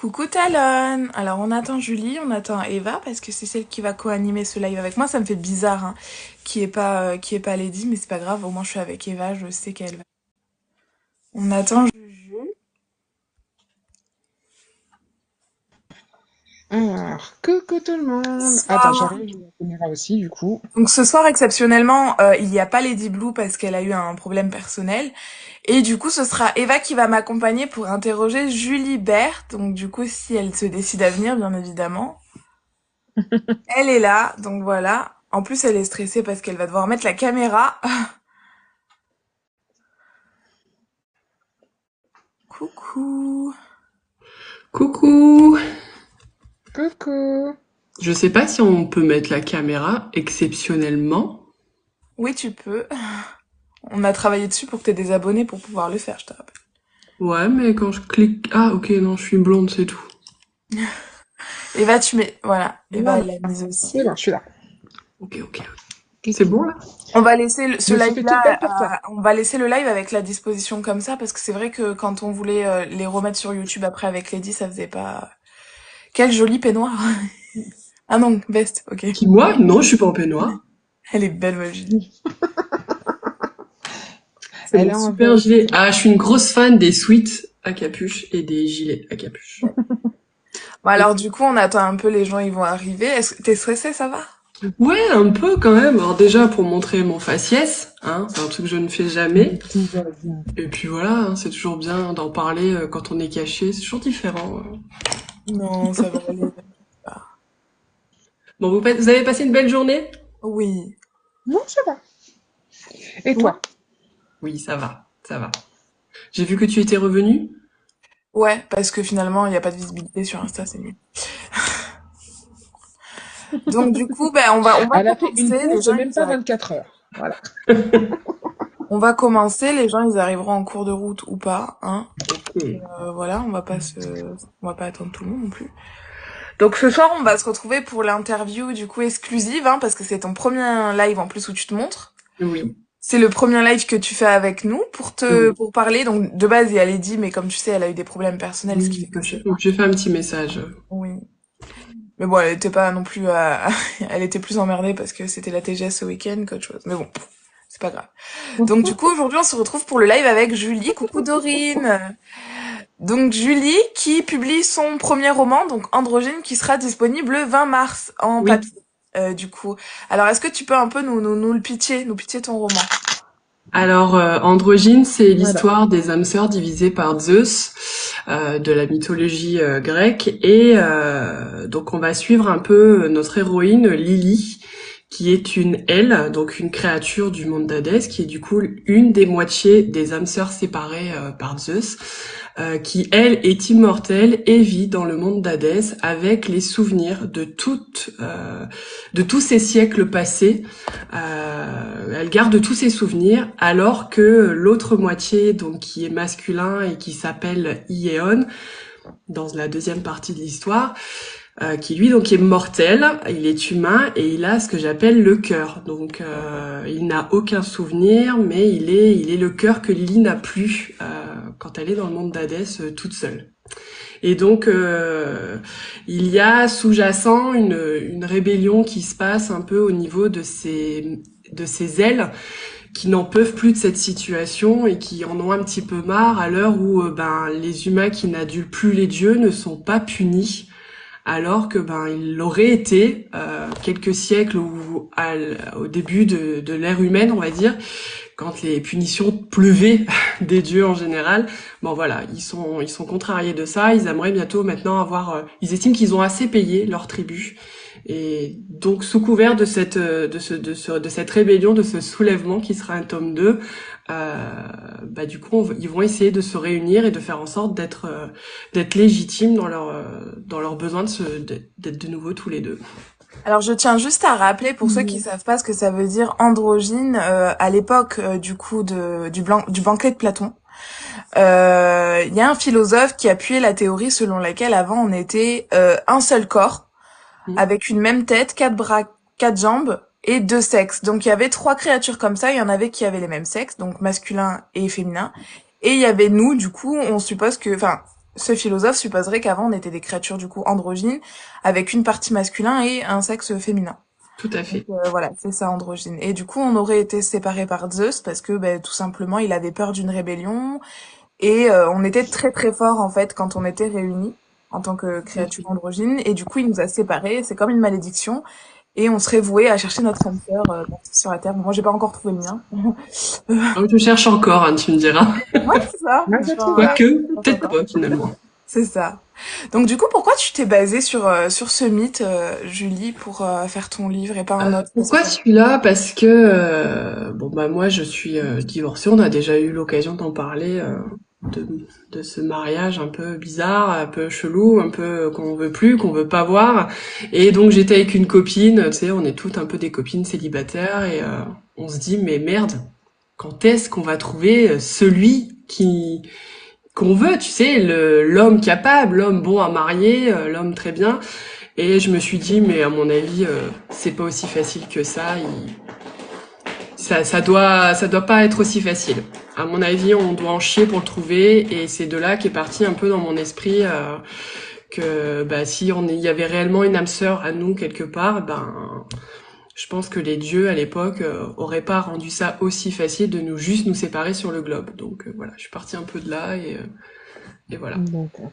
Coucou Talon! Alors on attend Julie, on attend Eva parce que c'est celle qui va co-animer ce live avec moi. Ça me fait bizarre hein, qui est pas Lady, mais c'est pas grave, au moins je suis avec Eva, je sais qu'elle va. On attend Juju. Alors, coucou tout le monde. Attends, Bonsoir. j'arrive, je la caméra aussi, du coup. Donc ce soir exceptionnellement, il n'y a pas Lady Blue parce qu'elle a eu un problème personnel. Et du coup ce sera Eva qui va m'accompagner pour interroger Julie Berthe. Donc du coup si elle se décide à venir bien évidemment. Elle est là, donc voilà. En plus elle est stressée parce qu'elle va devoir mettre la caméra. Coucou. Coucou! Coucou. Je sais pas si on peut mettre la caméra exceptionnellement. Oui, tu peux. On a travaillé dessus pour que t'aies des abonnés pour pouvoir le faire, je te rappelle. Ouais, mais quand je clique... Ah, ok, non, je suis blonde, c'est tout. Eva, tu mets... Voilà. Eva, Non, elle l'a mise aussi. c'est bon, je suis là. Ok, ok. C'est bon, là? On va laisser Je me suis fait toute belle pour toi. on va laisser le live avec la disposition comme ça, parce que c'est vrai que quand on voulait les remettre sur YouTube après avec Lady, ça faisait pas... Quel joli peignoir. Ah non, veste, ok. Qui, moi? Non, je suis pas en peignoir. Elle est belle, ma Julie. C'est Elle mon est en super veste. gilet. Ah, je suis une grosse fan des sweats à capuche et des gilets à capuche. Bon, alors du coup, on attend un peu, les gens, ils vont arriver. Est-ce que t'es stressée, ça va? Ouais, un peu quand même. Alors déjà, pour montrer mon faciès, hein, c'est un truc que je ne fais jamais. Tout va bien. Et puis voilà, hein, c'est toujours bien d'en parler quand on est caché, c'est toujours différent. Non, ça va aller. Bon, vous avez passé une belle journée? Oui. Non, ça va. Et Ouais. toi? Oui, ça va, ça va. J'ai vu que tu étais revenu. Ouais, parce que finalement, il n'y a pas de visibilité sur Insta, c'est mieux. Donc du coup, ben on va Elle a fait une commencer. Les pause de gens, même pas 24 heures. Voilà. on va commencer. Les gens, ils arriveront en cours de route ou pas, hein. Ok. Voilà, on va pas attendre tout le monde non plus. Donc ce soir, on va se retrouver pour l'interview du coup exclusive, hein, parce que c'est ton premier live en plus où tu te montres. Oui, C'est le premier live que tu fais avec nous oui. pour parler. Donc de base, il y a Lady, mais comme tu sais, elle a eu des problèmes personnels, ce qui fait Oui, que c'est. donc j'ai fait un petit message. Oui. Mais bon, elle était pas non plus elle était plus emmerdée parce que c'était la TGS ce week-end qu'autre chose. Mais bon, c'est pas grave. Donc du coup, aujourd'hui, on se retrouve pour le live avec Julie. Coucou Dorine. Donc Julie qui publie son premier roman, donc Androgyne, qui sera disponible le 20 mars en Oui. papier. Du coup. Alors, est-ce que tu peux un peu nous le pitcher, nous pitcher ton roman? Alors, Androgyne, c'est Voilà. l'histoire des âmes sœurs divisées par Zeus, de la mythologie grecque. Et donc, on va suivre un peu notre héroïne, Lily, qui est une elle, donc une créature du monde d'Hadès, qui est du coup une des moitiés des âmes sœurs séparées par Zeus, qui elle est immortelle et vit dans le monde d'Hadès avec les souvenirs de tous ces siècles passés. Elle garde tous ses souvenirs, alors que l'autre moitié, donc qui est masculin et qui s'appelle Iéon, dans la deuxième partie de l'histoire, qui lui donc est mortel, il est humain et il a ce que j'appelle le cœur. Donc il n'a aucun souvenir, mais il est le cœur que Lily n'a plus quand elle est dans le monde d'Hadès toute seule. Et donc il y a sous-jacent une rébellion qui se passe un peu au niveau de ses ailes qui n'en peuvent plus de cette situation et qui en ont un petit peu marre à l'heure où ben les humains qui n'adulent plus les dieux ne sont pas punis alors que ben il l'aurait été quelques siècles au début de l'ère humaine, on va dire, quand les punitions pleuvaient des dieux en général. Bon voilà, ils sont contrariés de ça, ils aimeraient bientôt maintenant avoir ils estiment qu'ils ont assez payé leur tribut. Et donc sous couvert de de cette rébellion, de ce soulèvement qui sera un tome 2, bah du coup ils vont essayer de se réunir et de faire en sorte d'être légitimes dans leur besoin d'être de nouveau tous les deux. Alors, je tiens juste à rappeler, pour ceux qui savent pas ce que ça veut dire androgyne, à l'époque, du coup, du banquet de Platon, il y a un philosophe qui appuyait la théorie selon laquelle avant on était un seul corps, Mm. avec une même tête, quatre bras, quatre jambes et deux sexes. Donc il y avait trois créatures comme ça, il y en avait qui avaient les mêmes sexes, donc masculin et féminin. Et il y avait nous, du coup, on suppose que, enfin, ce philosophe supposerait qu'avant on était des créatures du coup androgynes avec une partie masculin et un sexe féminin. Tout à Donc fait. voilà, c'est ça androgyne. Et du coup, on aurait été séparés par Zeus parce que tout simplement, il avait peur d'une rébellion et on était très très forts en fait quand on était réunis en tant que créatures androgynes et du coup, il nous a séparés, c'est comme une malédiction et on serait voué à chercher notre âme sœur partie sur la terre. Bon, moi, j'ai pas encore trouvé le mien. Donc, je cherche encore, hein, tu me diras. Ouais, c'est ça. Moi, je trouve pas. Quoique, Pas peut-être encore. pas finalement. C'est ça. Donc du coup, pourquoi tu t'es basée sur ce mythe, Julie, pour faire ton livre et pas un autre Pourquoi celui-là? Parce que bon bah moi je suis divorcée. On a déjà eu l'occasion d'en parler de de ce mariage un peu bizarre, un peu chelou, un peu qu'on veut plus, qu'on veut pas voir. Et donc j'étais avec une copine. Tu sais, on est toutes un peu des copines célibataires et on se dit mais merde, quand est-ce qu'on va trouver celui qui qu'on veut, tu sais, l'homme capable, l'homme bon à marier, l'homme très bien. Et je me suis dit, mais à mon avis, c'est pas aussi facile que ça. Ça doit pas être aussi facile. À mon avis, on doit en chier pour le trouver. Et c'est de là qu'est parti un peu dans mon esprit que bah, si il y avait réellement une âme sœur à nous quelque part, ben je pense que les dieux à l'époque auraient pas rendu ça aussi facile de juste nous séparer sur le globe. Donc voilà, je suis partie un peu de là et voilà. D'accord.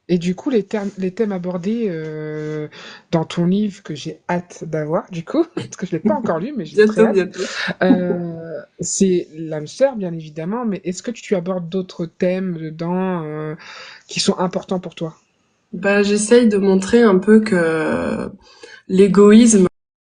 Et du coup, les thèmes abordés dans ton livre que j'ai hâte d'avoir, du coup, parce que je l'ai pas encore lu, mais j'ai très Bientôt, hâte, bientôt. c'est l'âme sœur, bien évidemment, mais est-ce que tu abordes d'autres thèmes dedans qui sont importants pour toi? Bah, j'essaye de montrer un peu que l'égoïsme